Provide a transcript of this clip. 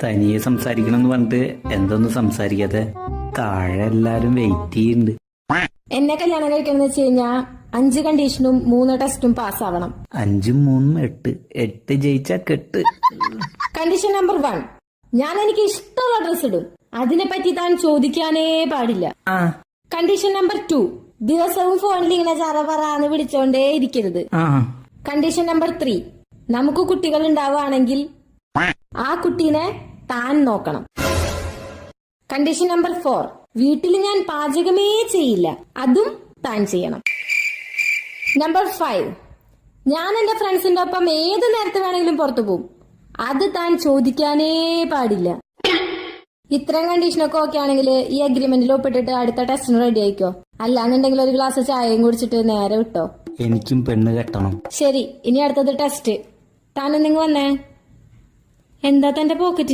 തനിയെ സംസാരിക്കണം എന്ന് പറഞ്ഞിട്ട് എന്തൊന്നും സംസാരിക്കാതെ താഴെ എല്ലാരും വെയിറ്റ് ചെയ്യുന്നുണ്ട്. എന്നെ കല്യാണം കഴിക്കണം വെച്ച് കഴിഞ്ഞാ 5 കണ്ടീഷനും 3 ടെസ്റ്റും പാസ്സാവണം. 5ഉം 3ഉം 8. 8 ജയിച്ചാ കെട്ട്. കണ്ടീഷൻ നമ്പർ 1, ഞാൻ എനിക്ക് ഇഷ്ടമുള്ള ഡ്രസ് ഇടും. അതിനെപ്പറ്റി താൻ ചോദിക്കാനേ പാടില്ല. കണ്ടീഷൻ നമ്പർ 2, ദിവസവും ഫോണിൽ ഇങ്ങനെ ചറപറാന്ന് വിളിച്ചോണ്ടേ ഇരിക്കരുത്. കണ്ടീഷൻ നമ്പർ 3, നമുക്ക് കുട്ടികൾ ഉണ്ടാവുകയാണെങ്കിൽ ആ കുട്ടീനെ താൻ നോക്കണം. കണ്ടീഷൻ നമ്പർ 4, വീട്ടിൽ ഞാൻ പാചകമേ ചെയ്യില്ല, അതും താൻ ചെയ്യണം. നമ്പർ 5, ഞാൻ എന്റെ ഫ്രണ്ട്സിന്റെ ഒപ്പം ഏത് നേരത്തെ വേണമെങ്കിലും പുറത്തു പോകും. അത് താൻ ചോദിക്കാനേ പാടില്ല. ഇത്രയും കണ്ടീഷനൊക്കെ ഓക്കെ ആണെങ്കിൽ ഈ അഗ്രിമെന്റിൽ ഒപ്പിട്ടിട്ട് അടുത്ത ടെസ്റ്റിന് റെഡി ആയിക്കോ. അല്ലാന്നുണ്ടെങ്കിൽ ഒരു ഗ്ലാസ് ചായയും കുടിച്ചിട്ട് നേരെ വിട്ടോ. എനിക്കും പെണ്ണ് കെട്ടണം. ശരി, ഇനി അടുത്തത് ടെസ്റ്റ്. താനൊന്നിങ്ങ് വന്നേ. എന്താ തന്റെ പോക്കറ്റിൽ